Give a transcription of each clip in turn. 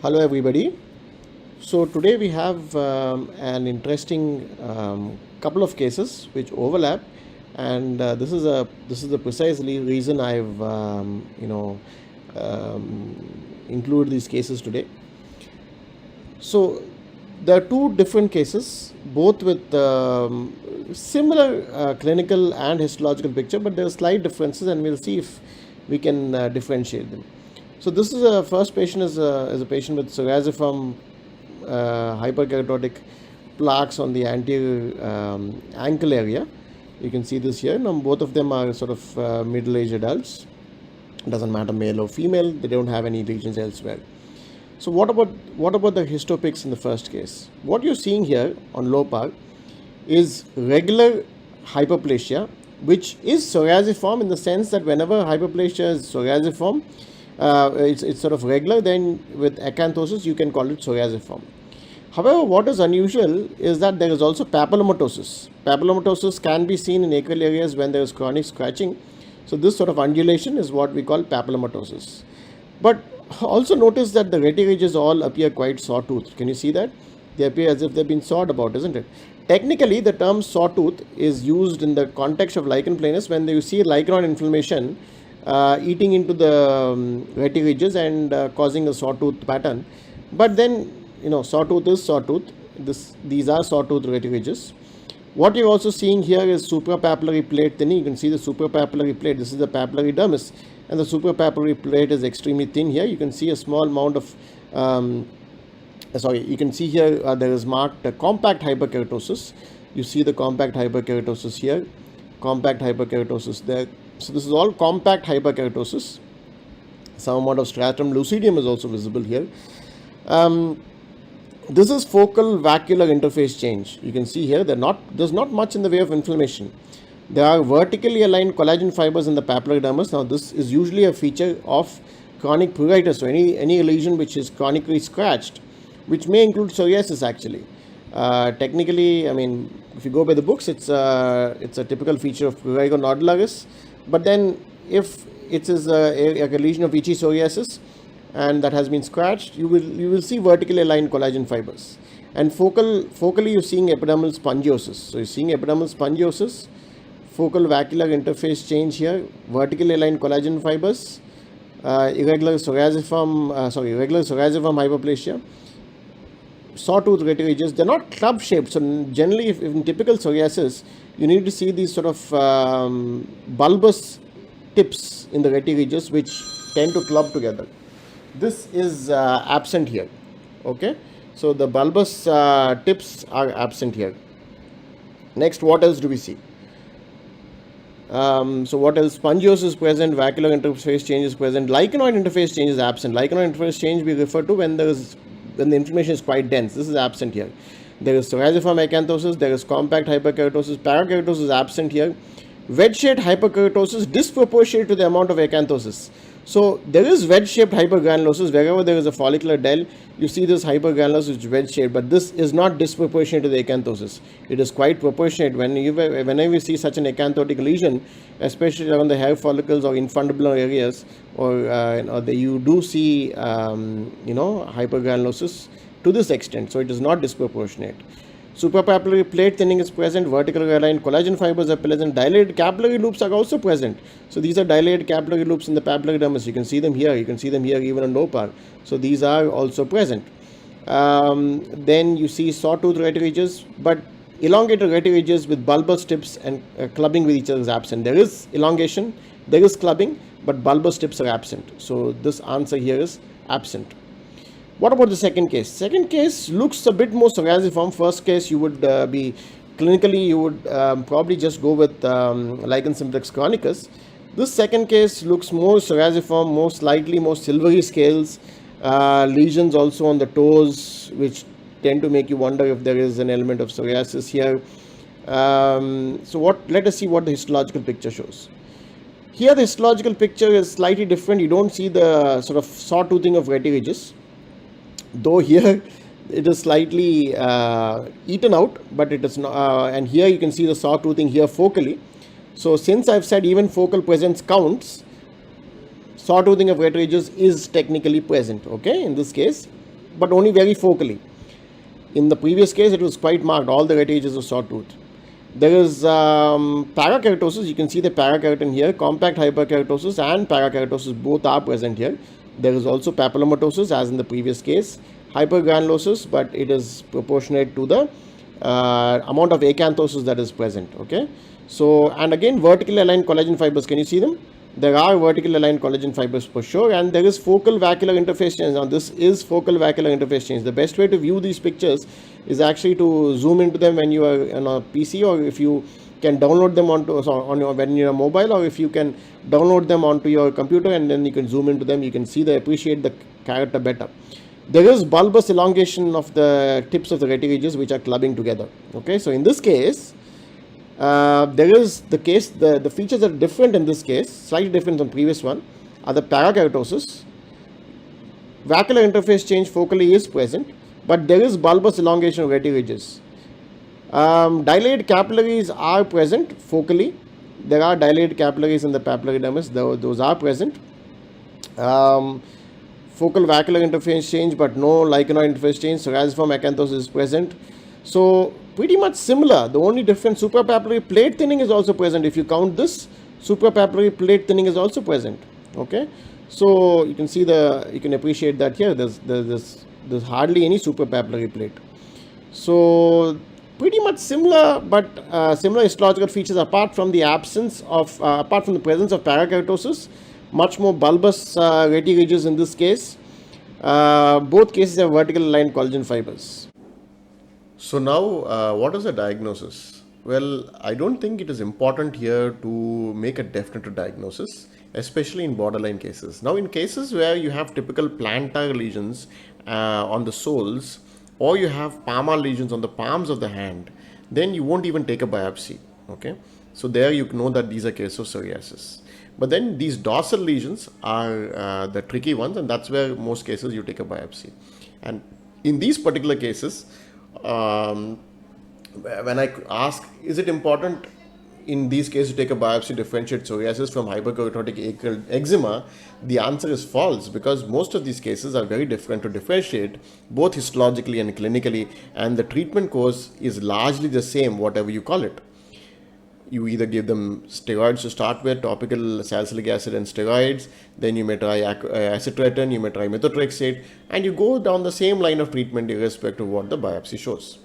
Hello everybody. So today we have an interesting couple of cases which overlap, and this is the precisely reason I've included these cases today. So there are two different cases, both with similar clinical and histological picture, but there are slight differences, and we'll see if we can differentiate them. So this is a first patient is a patient with psoriasiform hyperkeratotic plaques on the anterior ankle area. You can see this here. Now both of them are sort of middle-aged adults. It doesn't matter male or female. They don't have any lesions elsewhere. So what about the histopics in the first case? What you're seeing here on low part is regular hyperplasia, which is psoriasiform in the sense that whenever hyperplasia is psoriasiform, it's sort of regular, then with acanthosis you can call it psoriasiform. However, what is unusual is that there is also papillomatosis. Papillomatosis can be seen in acral areas when there is chronic scratching. So this sort of undulation is what we call papillomatosis. But also notice that the retiridges all appear quite sawtoothed. Can you see that? They appear as if they've been sawed about, isn't it? Technically, the term sawtooth is used in the context of lichen planus when you see lichen inflammation eating into the retiridges and causing a sawtooth pattern. But then, sawtooth is sawtooth. These are sawtooth retiridges. What you're also seeing here is suprapapillary plate thinning. You can see the suprapapillary plate. This is the papillary dermis, and the suprapapillary plate is extremely thin here. You can see a small amount of you can see here there is marked compact hyperkeratosis. You see the compact hyperkeratosis here, compact hyperkeratosis there. So this is all compact hyperkeratosis. Some amount of stratum lucidium is also visible here. This is focal vacuolar interface change. You can see here there's not much in the way of inflammation. There are vertically aligned collagen fibers in the papillary dermis. Now this is usually a feature of chronic pruritus, so any lesion which is chronically scratched, which may include psoriasis actually. Technically, I mean, if you go by the books, it's a typical feature of prurigo nodularis. But then if it is a lesion of itchy psoriasis and that has been scratched, you will see vertically aligned collagen fibers. And focally you're seeing epidermal spongiosis. So you're seeing epidermal spongiosis, focal vacuolar interface change here, vertically aligned collagen fibers, irregular psoriasiform hyperplasia, sawtooth retiridges. They're not club shaped. So generally, if in typical psoriasis, you need to see these sort of bulbous tips in the retiridges which tend to club together. This is absent here. Okay, so the bulbous tips are absent here. Next, what else do we see? So what else? Spongiosis is present, vacuolar interface change is present, lichenoid interface change is absent. Lichenoid interface change we refer to when the inflammation is quite dense. This is absent here. There is psoriasiform acanthosis, there is compact hyperkeratosis, parakeratosis is absent here. Wedge-shaped hyperkeratosis disproportionate to the amount of acanthosis. So there is wedge-shaped hypergranulosis. Wherever there is a follicular del, you see this hypergranulosis which is wedge-shaped, but this is not disproportionate to the acanthosis. It is quite proportionate. Whenever you see such an acanthotic lesion, especially around the hair follicles or infundibular areas, you do see hypergranulosis to this extent. So it is not disproportionate. Suprapapillary plate thinning is present, vertically aligned collagen fibers are present, dilated capillary loops are also present. So these are dilated capillary loops in the papillary dermis. You can see them here, even on low part. So these are also present. Then you see sawtooth retiridges, but elongated retiridges with bulbous tips and clubbing with each other is absent. There is elongation, there is clubbing, but bulbous tips are absent. So this answer here is absent. What about the second case? Second case looks a bit more psoriasiform. First case, you would probably just go with lichen simplex chronicus. This second case looks more psoriasiform, slightly more silvery scales, lesions also on the toes, which tend to make you wonder if there is an element of psoriasis here. Let us see what the histological picture shows. Here the histological picture is slightly different. You don't see the sort of sawtoothing of retiridges, though here it is slightly eaten out, but it is not, and here you can see the sawtoothing here focally. So since I've said even focal presence counts, sawtoothing of retiridges is technically present, okay, in this case. but only very focally. In the previous case, it was quite marked, all the red edges of sawtooth. There is parakeratosis. You can see the parakeratin here. Compact hyperkeratosis and parakeratosis both are present here. There is also papillomatosis as in the previous case. Hypergranulosis, but it is proportionate to the amount of acanthosis that is present. Okay. So, and again, vertically aligned collagen fibers. Can you see them? There are vertically aligned collagen fibers for sure, and there is focal vacuolar interface change. Now, this is focal vacuolar interface change. The best way to view these pictures is actually to zoom into them when you are on a PC, or if you can download them when you're mobile, or if you can download them onto your computer and then you can zoom into them. You can appreciate the character better. There is bulbous elongation of the tips of the retiridges which are clubbing together. Okay, so in this case, there is the features are different in this case, slightly different from previous one, are the parakeratosis. Vacuolar interface change focally is present, but there is bulbous elongation of retiridges. Dilated capillaries are present focally. There are dilated capillaries in the papillary dermis, those are present. Focal vacuolar interface change, but no lichenoid interface change. Psoriasiform acanthosis is present. So pretty much similar. The only difference, suprapapillary plate thinning is also present. If you count this, suprapapillary plate thinning is also present. Okay, so you can see you can appreciate that here. There's hardly any suprapapillary plate. So pretty much similar, but similar histological features apart from the presence of parakeratosis. Much more bulbous retiridges in this case. Both cases have vertical aligned collagen fibers. So now, what is the diagnosis? Well, I don't think it is important here to make a definite diagnosis, especially in borderline cases. Now, in cases where you have typical plantar lesions on the soles, or you have palmar lesions on the palms of the hand, then you won't even take a biopsy. Okay, so there you know that these are cases of psoriasis. But then these dorsal lesions are the tricky ones, and that's where most cases you take a biopsy. And in these particular cases, when I ask, is it important in these cases to take a biopsy to differentiate psoriasis from hyperkeratotic acral eczema, the answer is false, because most of these cases are very different to differentiate, both histologically and clinically, and the treatment course is largely the same, whatever you call it. You either give them steroids to start with, topical salicylic acid and steroids, then you may try acitretin, you may try methotrexate, and you go down the same line of treatment irrespective of what the biopsy shows.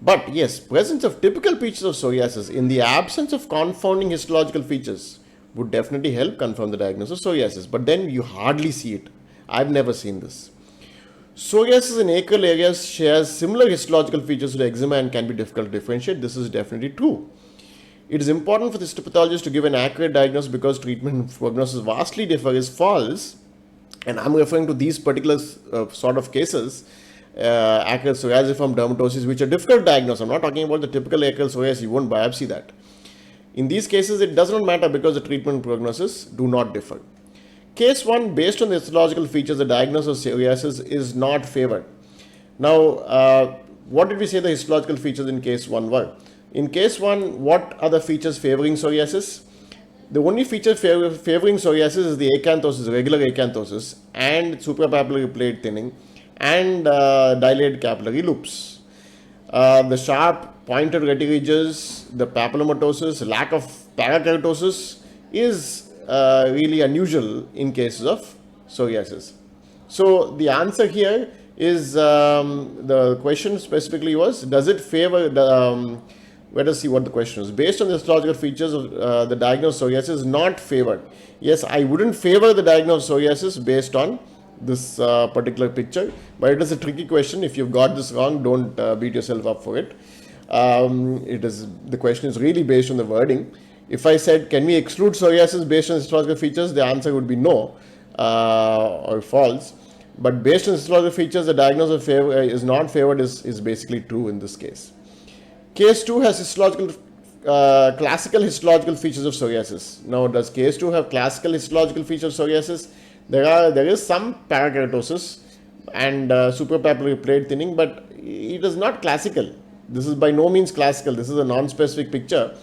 But yes, presence of typical features of psoriasis in the absence of confounding histological features would definitely help confirm the diagnosis of psoriasis, but then you hardly see it. I've never seen this. Psoriasis in acral areas shares similar histological features to eczema and can be difficult to differentiate. This is definitely true. It is important for the histopathologist to give an accurate diagnosis because treatment prognosis vastly differ is false. And I'm referring to these particular sort of cases, acral psoriasiform dermatoses, which are difficult to diagnose. I'm not talking about the typical acral psoriasis, you won't biopsy that. In these cases, it does not matter because the treatment prognosis do not differ. Case 1, based on the histological features, the diagnosis of psoriasis is not favored. Now, what did we say the histological features in case 1 were? In case 1, what are the features favoring psoriasis? The only feature favoring psoriasis is the acanthosis, regular acanthosis, and suprapapillary plate thinning, and dilated capillary loops. The sharp pointed retiridges, the papillomatosis, lack of parakeratosis is really unusual in cases of psoriasis. So the answer here is, the question specifically was, does it favor the let us see what the question is. Based on the histological features of the diagnosis of psoriasis is not favored. Yes, I wouldn't favor the diagnosis of psoriasis based on this particular picture, but it is a tricky question. If you've got this wrong, don't beat yourself up for it. The question is really based on the wording. If I said, can we exclude psoriasis based on histological features, the answer would be no or false. But based on histological features, the diagnosis of is not favored is basically true in this case. Case 2 has classical histological features of psoriasis. Now, does case 2 have classical histological features of psoriasis? There is some parakeratosis and suprapapillary plate thinning, but it is not classical. This is by no means classical. This is a non-specific picture.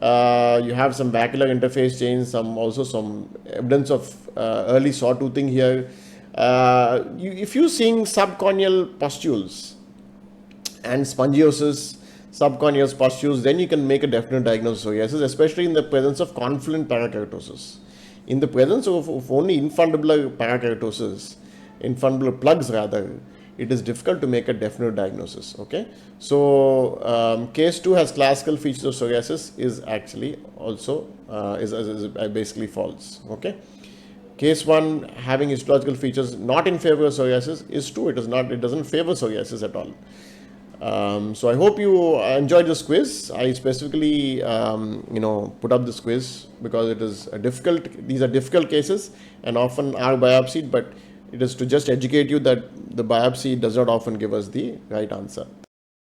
You have some vacuolar interface change, also some evidence of early sawtoothing here. If you're seeing subcorneal pustules and spongiosis, subcorneal pustules, then you can make a definite diagnosis of psoriasis, especially in the presence of confluent parakeratosis. In the presence of only infundibular parakeratosis, infundibular plugs rather, it is difficult to make a definite diagnosis. Okay, so case 2 has classical features of psoriasis is actually also is basically false. Okay. Case 1 having histological features not in favor of psoriasis is true. It is not. It doesn't favor psoriasis at all. So I hope you enjoyed this quiz. I specifically, put up this quiz because it is a difficult. These are difficult cases and often are biopsied, but it is to just educate you that the biopsy does not often give us the right answer.